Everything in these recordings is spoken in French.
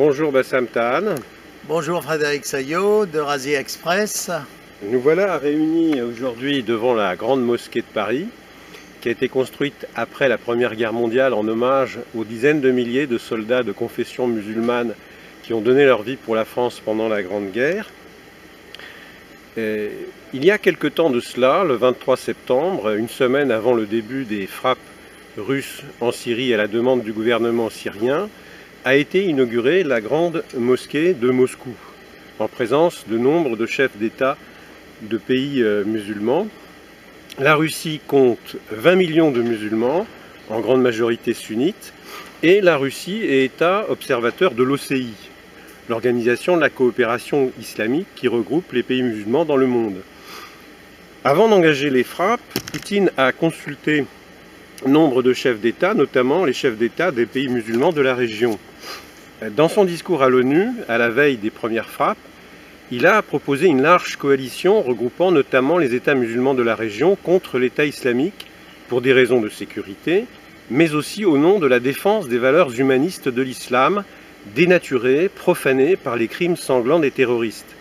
Bonjour Bassam Tahan. Bonjour Frédéric Saillot de Razier Express. Nous voilà réunis aujourd'hui devant la Grande Mosquée de Paris, qui a été construite après la Première Guerre mondiale en hommage aux dizaines de milliers de soldats de confession musulmane qui ont donné leur vie pour la France pendant la Grande Guerre. Il y a quelque temps de cela, le 23 septembre, une semaine avant le début des frappes russes en Syrie à la demande du gouvernement syrien, a été inaugurée la Grande Mosquée de Moscou, en présence de nombre de chefs d'État de pays musulmans. La Russie compte 20 millions de musulmans, en grande majorité sunnites, et la Russie est État observateur de l'OCI, l'Organisation de la coopération islamique qui regroupe les pays musulmans dans le monde. Avant d'engager les frappes, Poutine a consulté nombre de chefs d'État, notamment les chefs d'État des pays musulmans de la région. Dans son discours à l'ONU, à la veille des premières frappes, il a proposé une large coalition regroupant notamment les États musulmans de la région contre l'État islamique pour des raisons de sécurité, mais aussi au nom de la défense des valeurs humanistes de l'islam, dénaturées, profanées par les crimes sanglants des terroristes.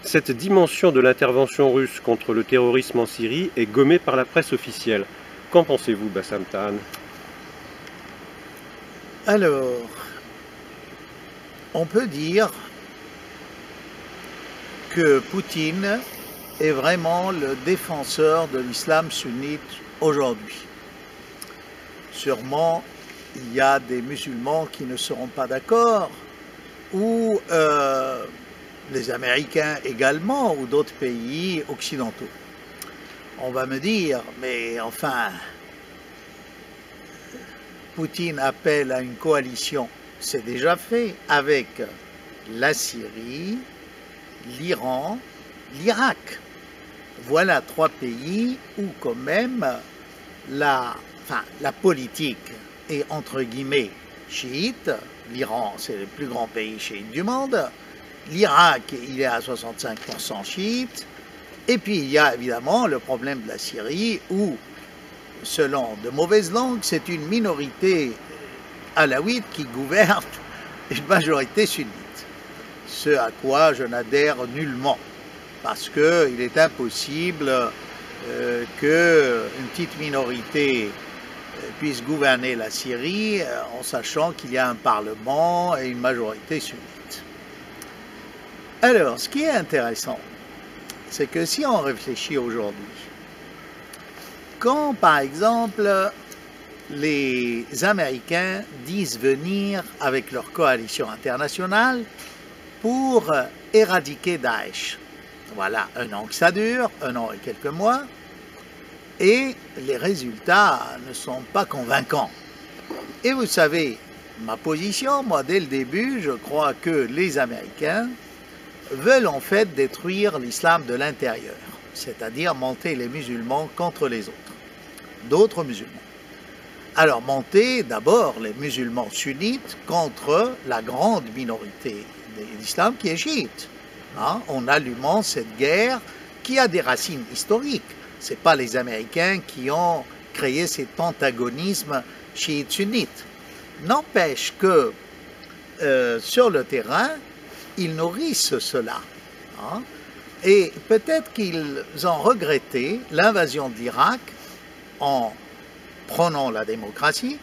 Cette dimension de l'intervention russe contre le terrorisme en Syrie est gommée par la presse officielle. Qu'en pensez-vous, Bassam Tahan? Alors, on peut dire que Poutine est vraiment le défenseur de l'islam sunnite aujourd'hui. Sûrement, il y a des musulmans qui ne seront pas d'accord, ou les Américains également, ou d'autres pays occidentaux. On va me dire, mais enfin, Poutine appelle à une coalition, c'est déjà fait, avec la Syrie, l'Iran, l'Irak. Voilà trois pays où quand même la politique est entre guillemets chiite. L'Iran, c'est le plus grand pays chiite du monde. L'Irak, il est à 65% chiite. Et puis il y a évidemment le problème de la Syrie où, selon de mauvaises langues, c'est une minorité alawite qui gouverne une majorité sunnite. Ce à quoi je n'adhère nullement, parce qu'il est impossible qu'une petite minorité puisse gouverner la Syrie en sachant qu'il y a un parlement et une majorité sunnite. Alors, ce qui est intéressant, c'est que si on réfléchit aujourd'hui, quand par exemple les Américains disent venir avec leur coalition internationale pour éradiquer Daesh, voilà, un an que ça dure, un an et quelques mois, et les résultats ne sont pas convaincants. Et vous savez, ma position, moi dès le début, je crois que les Américains veulent en fait détruire l'islam de l'intérieur, c'est-à-dire monter les musulmans contre les autres, d'autres musulmans. Alors monter d'abord les musulmans sunnites contre la grande minorité de l'islam qui est chiite, en allumant cette guerre qui a des racines historiques. Ce n'est pas les Américains qui ont créé cet antagonisme chiite-sunnite. N'empêche que sur le terrain, ils nourrissent cela. Et peut-être qu'ils ont regretté l'invasion de l'Irak en prônant la démocratie.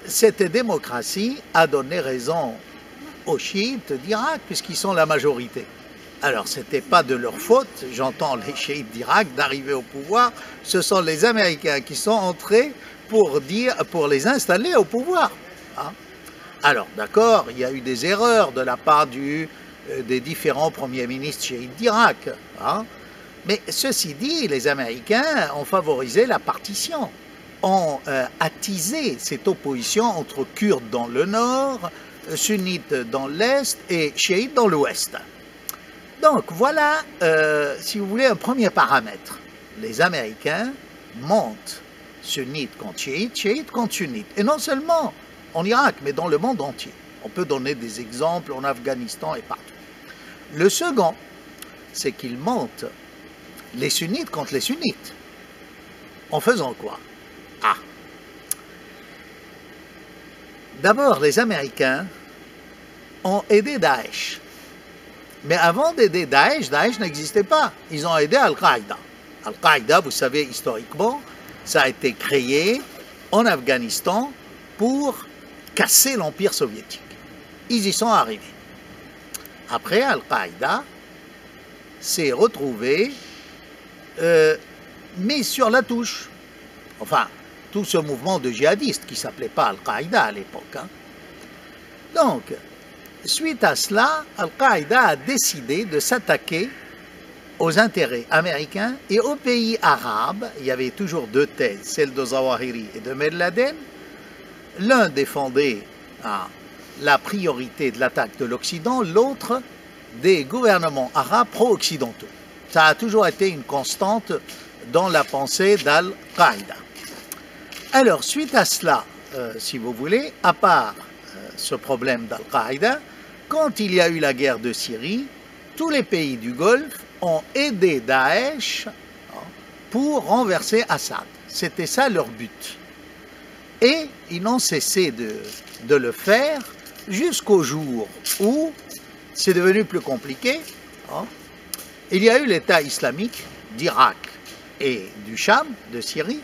Cette démocratie a donné raison aux chiites d'Irak, puisqu'ils sont la majorité. Alors, ce n'était pas de leur faute, j'entends les chiites d'Irak, d'arriver au pouvoir. Ce sont les Américains qui sont entrés pour les installer au pouvoir. Alors, d'accord, il y a eu des erreurs de la part des différents premiers ministres chiites d'Irak. Mais ceci dit, les Américains ont favorisé la partition, ont attisé cette opposition entre Kurdes dans le nord, sunnites dans l'est et chiites dans l'ouest. Donc voilà, si vous voulez, un premier paramètre. Les Américains montent sunnites contre chiites, chiites contre sunnites. Et non seulement en Irak, mais dans le monde entier. On peut donner des exemples en Afghanistan et partout. Le second, c'est qu'ils montent les sunnites contre les sunnites. En faisant quoi? D'abord, les Américains ont aidé Daesh. Mais avant d'aider Daesh, Daesh n'existait pas. Ils ont aidé Al-Qaïda. Al-Qaïda, vous savez, historiquement, ça a été créé en Afghanistan pour casser l'Empire soviétique. Ils y sont arrivés. Après, Al-Qaïda s'est retrouvé mis sur la touche. Enfin, tout ce mouvement de djihadistes qui ne s'appelait pas Al-Qaïda à l'époque. Hein. Donc, suite à cela, Al-Qaïda a décidé de s'attaquer aux intérêts américains et aux pays arabes. Il y avait toujours deux thèses, celle de Zawahiri et de Ben Laden. L'un défendait la priorité de l'attaque de l'Occident, l'autre des gouvernements arabes pro-occidentaux. Ça a toujours été une constante dans la pensée d'Al-Qaïda. Alors, suite à cela, si vous voulez, à part ce problème d'Al-Qaïda, quand il y a eu la guerre de Syrie, tous les pays du Golfe ont aidé Daesh pour renverser Assad. C'était ça leur but. Et ils n'ont cessé de le faire jusqu'au jour où c'est devenu plus compliqué. Il y a eu l'État islamique d'Irak et du Cham, de Syrie,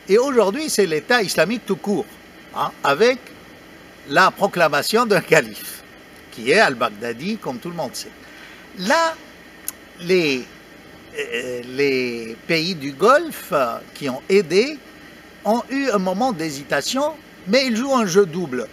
et aujourd'hui c'est l'État islamique tout court, avec la proclamation d'un calife, qui est al-Baghdadi, comme tout le monde sait. Là, les pays du Golfe qui ont aidé ont eu un moment d'hésitation, mais ils jouent un jeu double.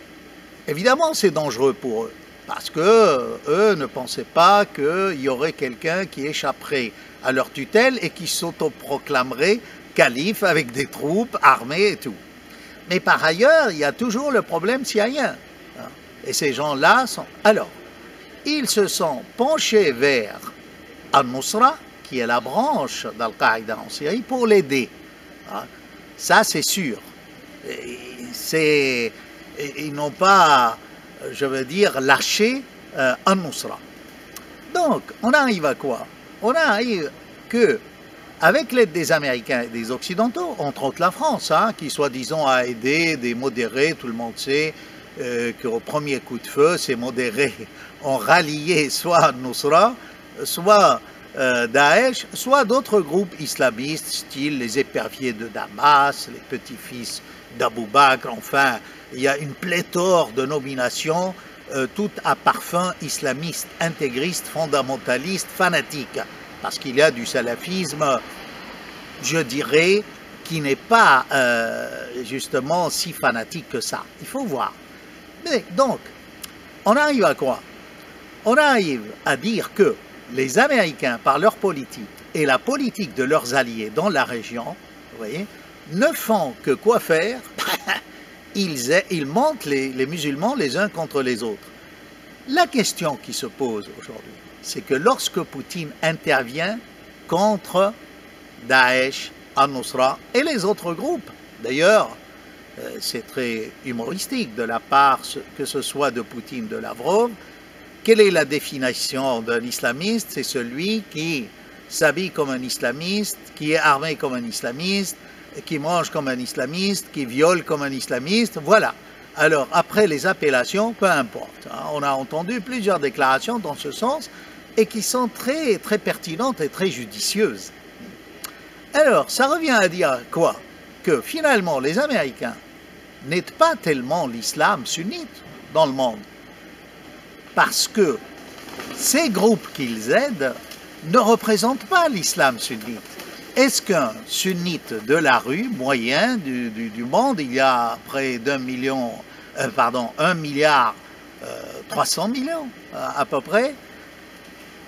Évidemment, c'est dangereux pour eux, parce que eux ne pensaient pas qu'il y aurait quelqu'un qui échapperait à leur tutelle et qui s'autoproclamerait calife avec des troupes armées et tout. Mais par ailleurs, il y a toujours le problème syrien. Et ces gens-là sont... Alors, ils se sont penchés vers Al-Nusra, qui est la branche d'Al-Qaïda en Syrie, pour l'aider. Ça, c'est sûr. Ils n'ont pas, je veux dire, lâché Al-Nusra. Donc, on arrive à quoi? On arrive que, avec l'aide des Américains et des Occidentaux, entre autres la France, qui soi-disant a aidé des modérés, tout le monde sait qu'au premier coup de feu, ces modérés ont rallié soit Al-Nusra, soit Daesh, soit d'autres groupes islamistes, style les éperviers de Damas, les petits-fils d'Abou Bakr, enfin, il y a une pléthore de nominations, toutes à parfum islamiste, intégriste, fondamentaliste, fanatique, parce qu'il y a du salafisme, je dirais, qui n'est pas justement si fanatique que ça. Il faut voir. Mais donc, on arrive à quoi? On arrive à dire que les Américains, par leur politique et la politique de leurs alliés dans la région, vous voyez, ne font que quoi faire? Ils montent les musulmans les uns contre les autres. La question qui se pose aujourd'hui, c'est que lorsque Poutine intervient contre Daesh, Al-Nusra et les autres groupes, d'ailleurs, c'est très humoristique de la part, que ce soit de Poutine, de Lavrov. Quelle est la définition d'un islamiste? C'est celui qui s'habille comme un islamiste, qui est armé comme un islamiste, qui mange comme un islamiste, qui viole comme un islamiste, voilà. Alors, après les appellations, peu importe. On a entendu plusieurs déclarations dans ce sens et qui sont très, très pertinentes et très judicieuses. Alors, ça revient à dire quoi? Que finalement, les Américains n'aident pas tellement l'islam sunnite dans le monde. Parce que ces groupes qu'ils aident ne représentent pas l'islam sunnite. Est-ce qu'un sunnite de la rue, moyen du monde, il y a près d'1 milliard 300 millions à peu près,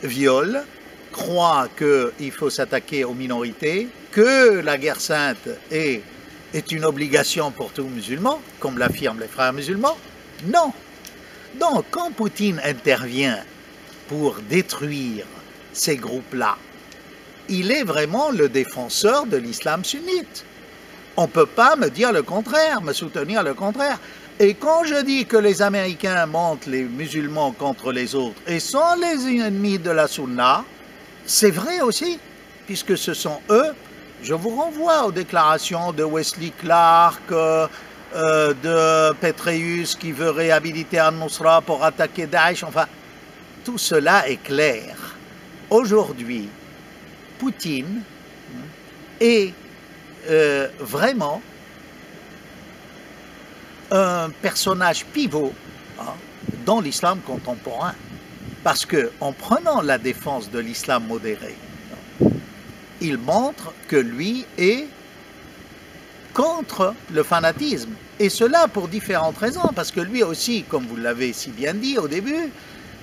viole, croit qu'il faut s'attaquer aux minorités, que la guerre sainte est une obligation pour tout musulman, comme l'affirment les frères musulmans? Non. Donc, quand Poutine intervient pour détruire ces groupes-là, il est vraiment le défenseur de l'islam sunnite. On ne peut pas me dire le contraire, me soutenir le contraire. Et quand je dis que les Américains montent les musulmans contre les autres et sont les ennemis de la sunna, c'est vrai aussi, puisque ce sont eux. Je vous renvoie aux déclarations de Wesley Clark, de Pétréus qui veut réhabiliter Al-Nusra pour attaquer Daesh. Enfin, tout cela est clair. Aujourd'hui, Poutine est vraiment un personnage pivot dans l'islam contemporain. Parce qu'en prenant la défense de l'islam modéré, il montre que lui est contre le fanatisme. Et cela pour différentes raisons. Parce que lui aussi, comme vous l'avez si bien dit au début,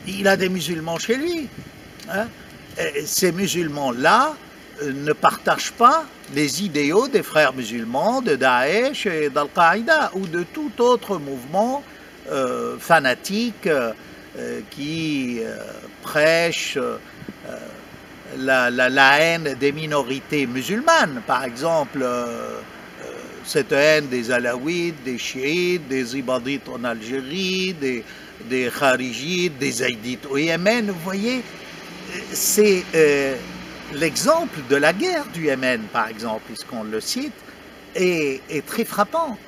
il a des musulmans chez lui. Hein? Ces musulmans-là ne partagent pas les idéaux des frères musulmans, de Daesh et d'Al-Qaïda ou de tout autre mouvement fanatique qui prêche la haine des minorités musulmanes. Par exemple, cette haine des Alaouites, des Chiites, des Ibadites en Algérie, des Kharijites, des Zaïdites au Yémen. Vous voyez, c'est l'exemple de la guerre du Yémen, par exemple, puisqu'on le cite, est très frappant.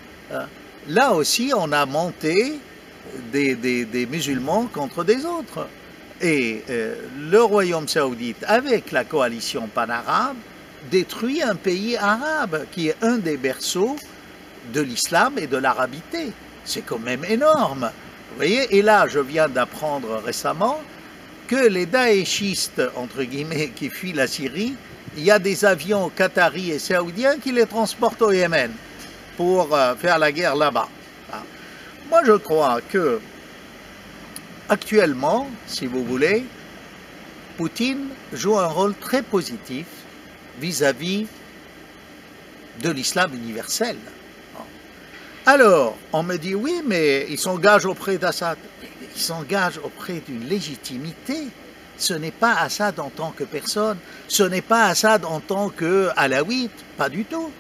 Là aussi, on a monté des musulmans contre des autres. Et le royaume saoudite, avec la coalition pan-arabe, détruit un pays arabe qui est un des berceaux de l'islam et de l'arabité. C'est quand même énorme. Vous voyez, et là, je viens d'apprendre récemment que les daéchistes, entre guillemets, qui fuient la Syrie, il y a des avions qataris et saoudiens qui les transportent au Yémen pour faire la guerre là-bas. Moi, je crois que, actuellement, si vous voulez, Poutine joue un rôle très positif vis-à-vis de l'islam universel. Alors, on me dit, oui, mais il s'engage auprès d'Assad. Il s'engage auprès d'une légitimité. Ce n'est pas Assad en tant que personne, ce n'est pas Assad en tant qu'alaouite, pas du tout.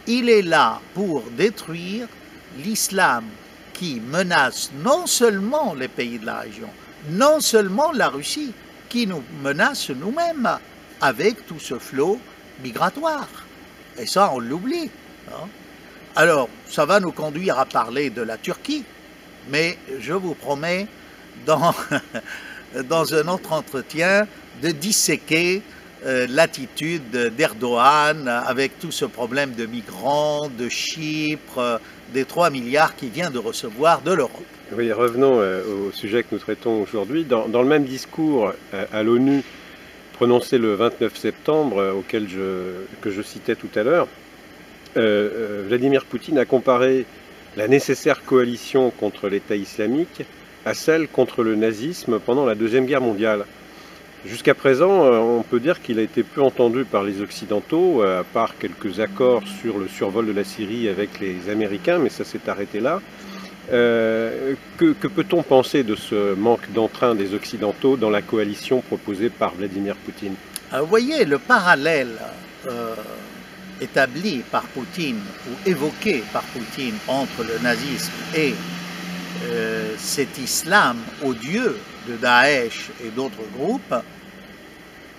Il est là pour détruire l'islam qui menace non seulement les pays de la région, non seulement la Russie, qui nous menace nous-mêmes avec tout ce flot migratoire. Et ça, on l'oublie. Alors, ça va nous conduire à parler de la Turquie, mais je vous promets, dans un autre entretien, de disséquer l'attitude d'Erdogan avec tout ce problème de migrants, de Chypre, des 3 milliards qu'il vient de recevoir de l'Europe. Oui, revenons au sujet que nous traitons aujourd'hui. Dans le même discours à l'ONU prononcé le 29 septembre, que je citais tout à l'heure, Vladimir Poutine a comparé la nécessaire coalition contre l'État islamique à celle contre le nazisme pendant la Deuxième Guerre mondiale. Jusqu'à présent, on peut dire qu'il a été peu entendu par les Occidentaux, à part quelques accords sur le survol de la Syrie avec les Américains, mais ça s'est arrêté là. Que peut-on penser de ce manque d'entrain des Occidentaux dans la coalition proposée par Vladimir Poutine? Vous voyez, le parallèle établi par Poutine ou évoqué par Poutine entre le nazisme et cet islam odieux de Daesh et d'autres groupes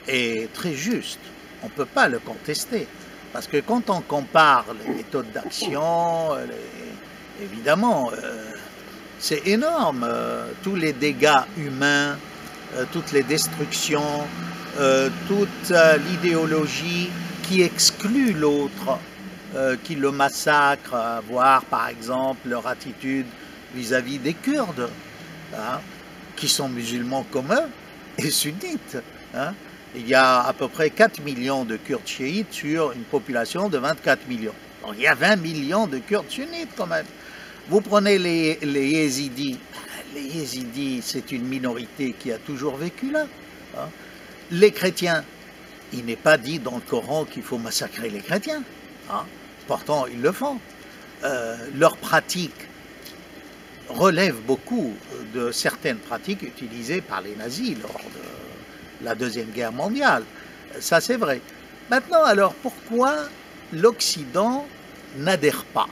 est très juste. On ne peut pas le contester. Parce que quand on compare les méthodes d'action, évidemment, c'est énorme. Tous les dégâts humains, toutes les destructions, toute l'idéologie qui exclut l'autre, qui le massacre, voir par exemple leur attitude vis-à-vis des Kurdes, qui sont musulmans comme eux et sunnites. Il y a à peu près 4 millions de Kurdes chiites sur une population de 24 millions. Donc il y a 20 millions de Kurdes sunnites quand même. Vous prenez les Yézidis. Les Yézidis, c'est une minorité qui a toujours vécu là. Les chrétiens, il n'est pas dit dans le Coran qu'il faut massacrer les chrétiens. Pourtant, ils le font. Leurs pratiques relèvent beaucoup de certaines pratiques utilisées par les nazis lors de la Deuxième Guerre mondiale. Ça, c'est vrai. Maintenant, alors, pourquoi l'Occident n'adhère pas?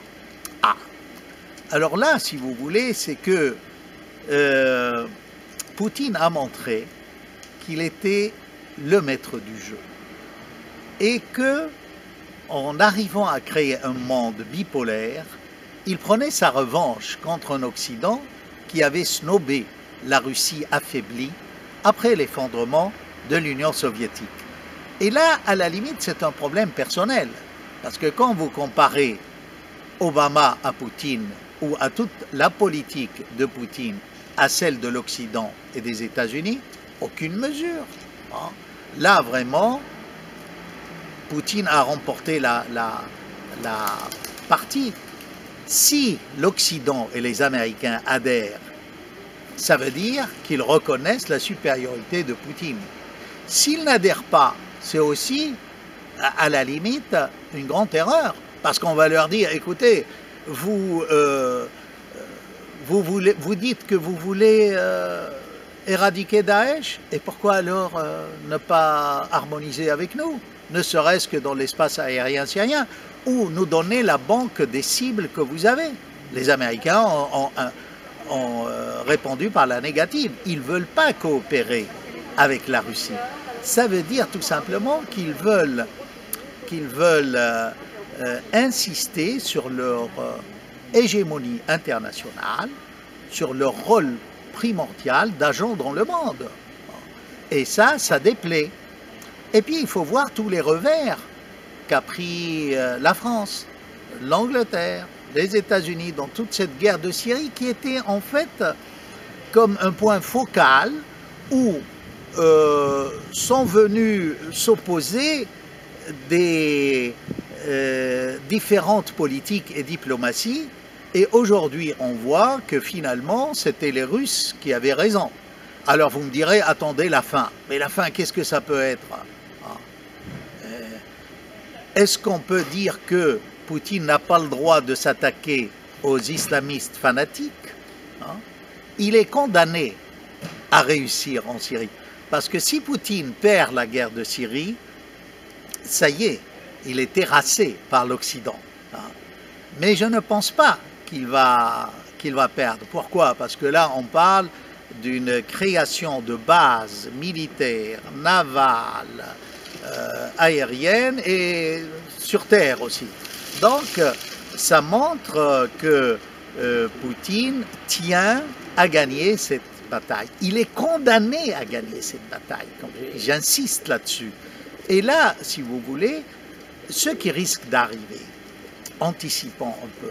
Alors là, si vous voulez, c'est que Poutine a montré qu'il était le maître du jeu et que, en arrivant à créer un monde bipolaire, il prenait sa revanche contre un Occident qui avait snobé la Russie affaiblie après l'effondrement de l'Union soviétique. Et là, à la limite, c'est un problème personnel. Parce que quand vous comparez Obama à Poutine ou à toute la politique de Poutine à celle de l'Occident et des États-Unis, aucune mesure. Là, vraiment, Poutine a remporté la partie. Si l'Occident et les Américains adhèrent, ça veut dire qu'ils reconnaissent la supériorité de Poutine. S'ils n'adhèrent pas, c'est aussi, à la limite, une grande erreur. Parce qu'on va leur dire, écoutez, vous dites que vous voulez éradiquer Daesh, et pourquoi alors ne pas harmoniser avec nous, ne serait-ce que dans l'espace aérien syrien, ou nous donner la banque des cibles que vous avez. Les Américains ont répondu par la négative. Ils ne veulent pas coopérer avec la Russie. Ça veut dire tout simplement qu'ils veulent insister sur leur hégémonie internationale, sur leur rôle primordial d'agent dans le monde. Et ça déplaît. Et puis il faut voir tous les revers qu'a pris la France, l'Angleterre, les États-Unis dans toute cette guerre de Syrie qui était en fait comme un point focal où sont venus s'opposer des différentes politiques et diplomaties, et aujourd'hui on voit que finalement c'était les Russes qui avaient raison. Alors vous me direz, attendez la fin. Mais la fin, qu'est-ce que ça peut être? Est-ce qu'on peut dire que Poutine n'a pas le droit de s'attaquer aux islamistes fanatiques? Il est condamné à réussir en Syrie. Parce que si Poutine perd la guerre de Syrie, ça y est, il est terrassé par l'Occident. Mais je ne pense pas qu'il va perdre. Pourquoi? Parce que là, on parle d'une création de bases militaires, navales, aériennes et sur terre aussi. Donc, ça montre que Poutine tient à gagner cette bataille. Il est condamné à gagner cette bataille. J'insiste là-dessus. Et là, si vous voulez, ce qui risque d'arriver, anticipons un peu,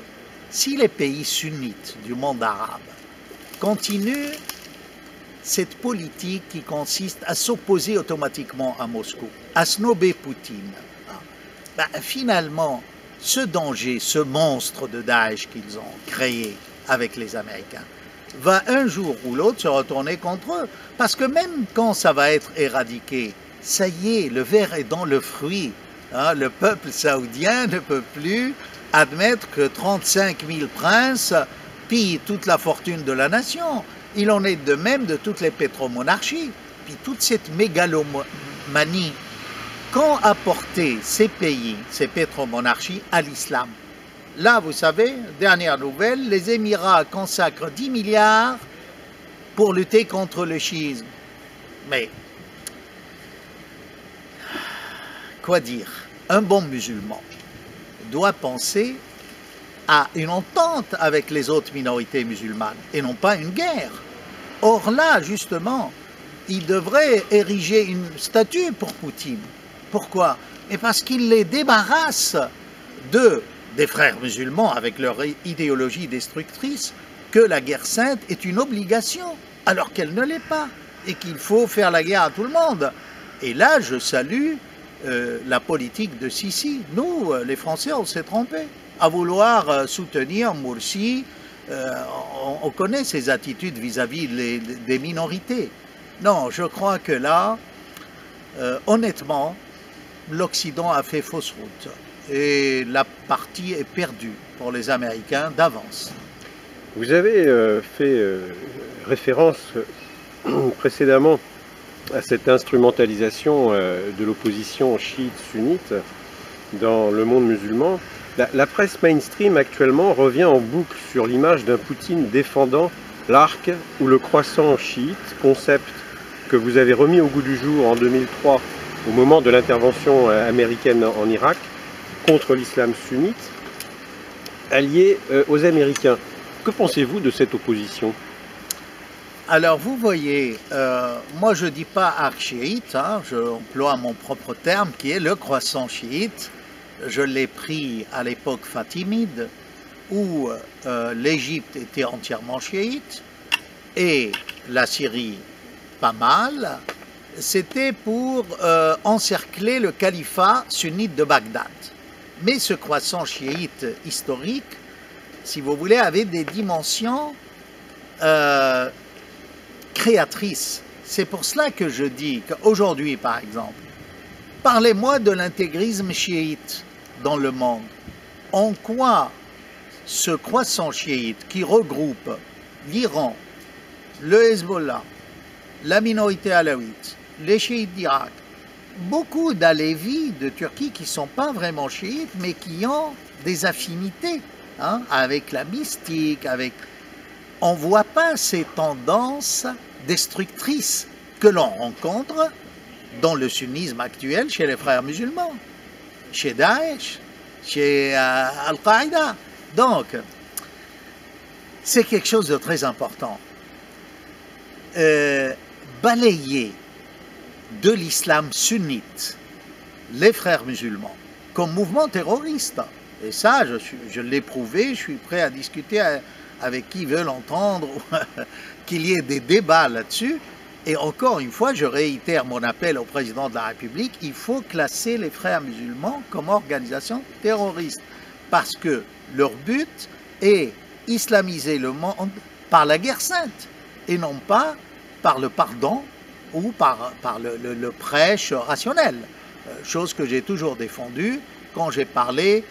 si les pays sunnites du monde arabe continuent cette politique qui consiste à s'opposer automatiquement à Moscou, à snober Poutine, finalement, ce danger, ce monstre de Daesh qu'ils ont créé avec les Américains, va un jour ou l'autre se retourner contre eux. Parce que même quand ça va être éradiqué, ça y est, le ver est dans le fruit. Le peuple saoudien ne peut plus admettre que 35 000 princes pillent toute la fortune de la nation. Il en est de même de toutes les pétromonarchies. Puis toute cette mégalomanie qu'ont apporté ces pays, ces pétromonarchies, à l'islam. Là, vous savez, dernière nouvelle, les Émirats consacrent 10 milliards pour lutter contre le chiisme. Mais, quoi dire? Un bon musulman doit penser à une entente avec les autres minorités musulmanes et non pas une guerre. Or là, justement, il devrait ériger une statue pour Poutine. Pourquoi? Et parce qu'il les débarrasse des frères musulmans avec leur idéologie destructrice, que la guerre sainte est une obligation, alors qu'elle ne l'est pas, et qu'il faut faire la guerre à tout le monde. Et là, je salue la politique de Sisi. Nous, les Français, on s'est trompés à vouloir soutenir Morsi. On connaît ses attitudes vis-à-vis des minorités. Non, je crois que là, honnêtement, l'Occident a fait fausse route. Et la partie est perdue pour les Américains d'avance. Vous avez fait référence précédemment à cette instrumentalisation de l'opposition chiite-sunnite dans le monde musulman. La presse mainstream actuellement revient en boucle sur l'image d'un Poutine défendant l'arc ou le croissant chiite, concept que vous avez remis au goût du jour en 2003 au moment de l'intervention américaine en Irak contre l'islam sunnite. alliés aux Américains. Que pensez-vous de cette opposition? Alors vous voyez, moi je ne dis pas arc chiite, hein, je emploie mon propre terme qui est le croissant chiite. Je l'ai pris à l'époque fatimide où l'Égypte était entièrement chiite et la Syrie pas mal. C'était pour encercler le califat sunnite de Bagdad. Mais ce croissant chiite historique, si vous voulez, avait des dimensions créatrices. C'est pour cela que je dis qu'aujourd'hui, par exemple, parlez-moi de l'intégrisme chiite dans le monde. En quoi ce croissant chiite qui regroupe l'Iran, le Hezbollah, la minorité alaouite, les chiites d'Irak, beaucoup d'Alévis de Turquie qui ne sont pas vraiment chiites, mais qui ont des affinités hein, avec la mystique, avec... On ne voit pas ces tendances destructrices que l'on rencontre dans le sunnisme actuel chez les frères musulmans, chez Daesh, chez Al-Qaïda. Donc, c'est quelque chose de très important. Balayer de l'islam sunnite les frères musulmans comme mouvement terroriste, et ça je l'ai prouvé, je suis prêt à discuter avec qui veut l'entendre, qu'il y ait des débats là-dessus. Et encore une fois, je réitère mon appel au président de la République, il faut classer les frères musulmans comme organisation terroriste, parce que leur but est islamiser le monde par la guerre sainte, et non pas par le pardon ou par le prêche rationnel, chose que j'ai toujours défendue quand j'ai parlé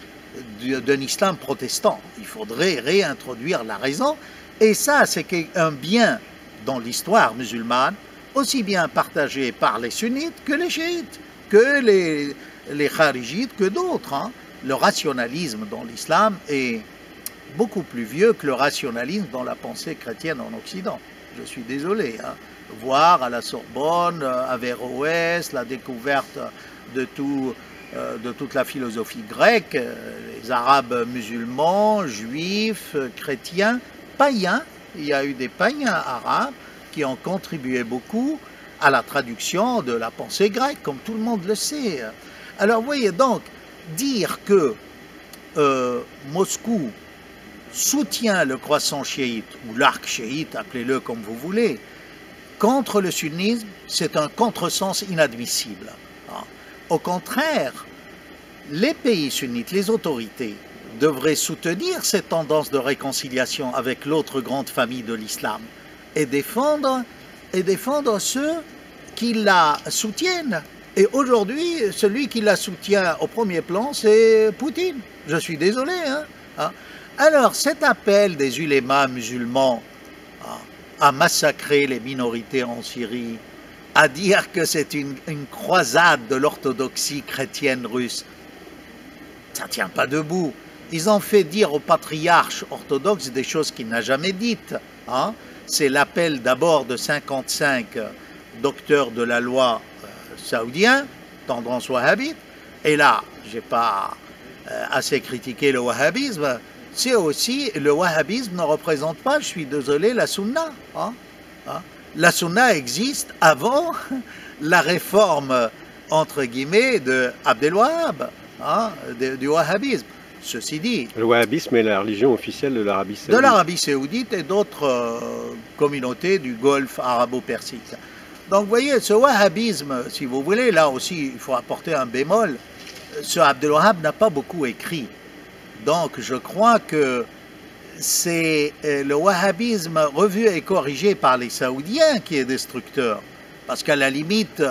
d'un islam protestant. Il faudrait réintroduire la raison, et ça c'est un bien dans l'histoire musulmane, aussi bien partagé par les sunnites que les chiites, que les kharijites, que d'autres. Hein. Le rationalisme dans l'islam est beaucoup plus vieux que le rationalisme dans la pensée chrétienne en Occident. Je suis désolé. Hein. Voir à la Sorbonne, à Averroès, la découverte de toute la philosophie grecque, les Arabes musulmans, juifs, chrétiens, païens. Il y a eu des païens arabes qui ont contribué beaucoup à la traduction de la pensée grecque, comme tout le monde le sait. Alors, vous voyez, donc, dire que Moscou soutient le croissant chiite, ou l'arc chiite, appelez-le comme vous voulez, contre le sunnisme, c'est un contresens inadmissible. Au contraire, les pays sunnites, les autorités, devraient soutenir cette tendance de réconciliation avec l'autre grande famille de l'islam et défendre ceux qui la soutiennent. Et aujourd'hui, celui qui la soutient au premier plan, c'est Poutine. Je suis désolé. Hein. Alors, cet appel des ulémas musulmans à massacrer les minorités en Syrie, à dire que c'est une croisade de l'orthodoxie chrétienne russe, ça ne tient pas debout. Ils ont fait dire au patriarche orthodoxe des choses qu'il n'a jamais dites. Hein. C'est l'appel d'abord de 55 docteurs de la loi saoudiens, tendance wahhabite. Et là, je n'ai pas assez critiqué le wahhabisme. C'est aussi, le wahhabisme ne représente pas, je suis désolé, la sunna. Hein. La sunna existe avant la réforme, entre guillemets, de Abdel Wahhab, hein, du wahhabisme. Ceci dit... Le wahhabisme est la religion officielle de l'Arabie saoudite. De l'Arabie saoudite et d'autres communautés du Golfe arabo-persique. Donc vous voyez, ce wahhabisme, si vous voulez, là aussi, il faut apporter un bémol. Ce Abdel Wahhab n'a pas beaucoup écrit. Donc je crois que c'est le wahhabisme revu et corrigé par les Saoudiens qui est destructeur. Parce qu'à la limite,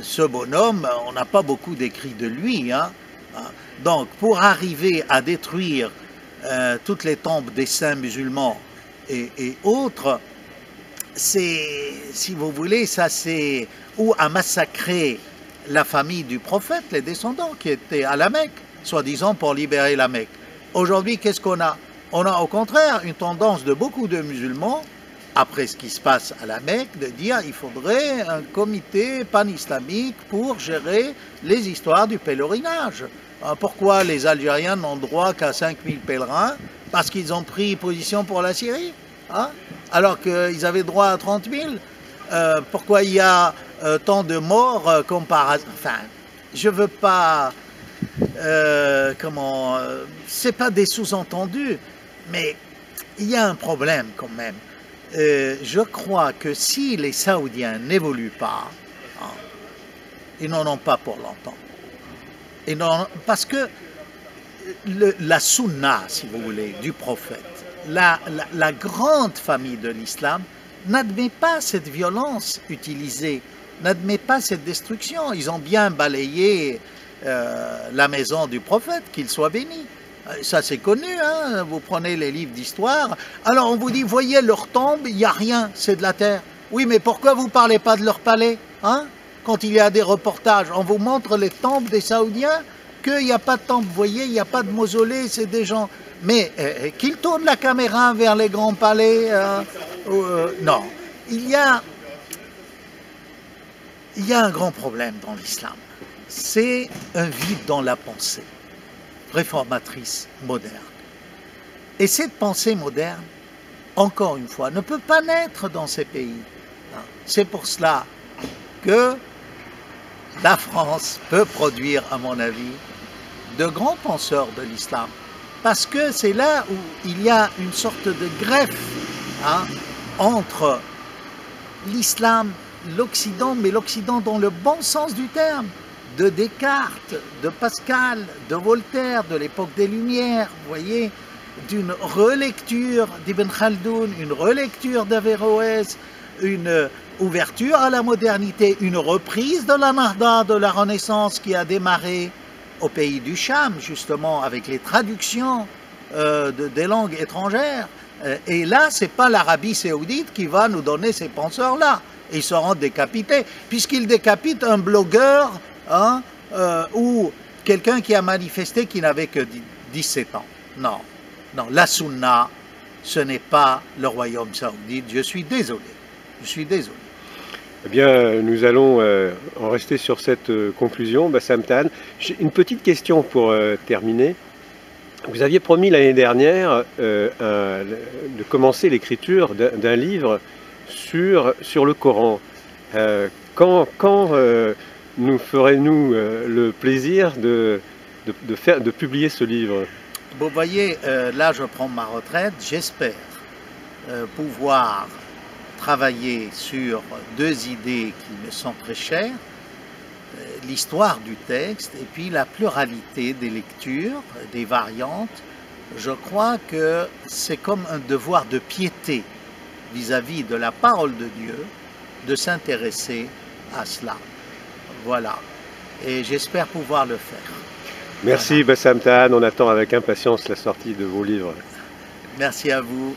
ce bonhomme, on n'a pas beaucoup d'écrits de lui. Hein. Donc pour arriver à détruire toutes les tombes des saints musulmans et autres, c'est, si vous voulez, ça c'est... ou à massacrer la famille du prophète, les descendants qui étaient à la Mecque, soi-disant pour libérer la Mecque. Aujourd'hui, qu'est-ce qu'on a? On a au contraire une tendance de beaucoup de musulmans, après ce qui se passe à la Mecque, de dire qu'il faudrait un comité pan-islamique pour gérer les histoires du pèlerinage. Pourquoi les Algériens n'ont droit qu'à 5000 pèlerins? Parce qu'ils ont pris position pour la Syrie, hein? Alors qu'ils avaient droit à 30 000. Pourquoi il y a tant de morts comme par hasard? Enfin, je veux pas... c'est pas des sous-entendus, mais il y a un problème quand même. Je crois que si les Saoudiens n'évoluent pas, hein, ils n'en ont pas pour longtemps. Parce que la sunna, si vous voulez, du prophète, la grande famille de l'islam n'admet pas cette violence utilisée, n'admet pas cette destruction. Ils ont bien balayé la maison du prophète, qu'il soit béni. Ça c'est connu, hein? Vous prenez les livres d'histoire. Alors on vous dit, voyez leur tombe, il n'y a rien, c'est de la terre. Oui, mais pourquoi vous ne parlez pas de leur palais, hein? Quand il y a des reportages, on vous montre les tombes des Saoudiens, qu'il n'y a pas de tombe, vous voyez, il n'y a pas de mausolée, c'est des gens... Mais qu'ils tournent la caméra vers les grands palais, non. Il y a un grand problème dans l'islam. C'est un vide dans la pensée réformatrice moderne. Et cette pensée moderne, encore une fois, ne peut pas naître dans ces pays. C'est pour cela que la France peut produire, à mon avis, de grands penseurs de l'islam. Parce que c'est là où il y a une sorte de greffe, hein, entre l'islam, l'Occident, mais l'Occident dans le bon sens du terme, de Descartes, de Pascal, de Voltaire, de l'époque des Lumières, vous voyez, d'une relecture d'Ibn Khaldoun, une relecture d'Averroès, une ouverture à la modernité, une reprise de la Nahda, de la Renaissance qui a démarré au pays du Cham, justement, avec les traductions des langues étrangères. Et là, ce n'est pas l'Arabie saoudite qui va nous donner ces penseurs-là. Ils seront décapités, puisqu'ils décapitent un blogueur, hein, ou quelqu'un qui a manifesté qui n'avait que 17 ans. Non, non, la sunna, ce n'est pas le royaume saoudite. Je suis désolé. Je suis désolé. Eh bien, nous allons en rester sur cette conclusion. Bassam Tahan, j'ai une petite question pour terminer. Vous aviez promis l'année dernière de commencer l'écriture d'un livre sur le Coran. Quand nous ferez-nous le plaisir de publier ce livre? Vous voyez, là je prends ma retraite. J'espère pouvoir travailler sur deux idées qui me sont très chères, l'histoire du texte et puis la pluralité des lectures, des variantes. Je crois que c'est comme un devoir de piété vis-à-vis de la parole de Dieu de s'intéresser à cela. Voilà. Et j'espère pouvoir le faire. Merci Bassam Tahan, on attend avec impatience la sortie de vos livres. Merci à vous.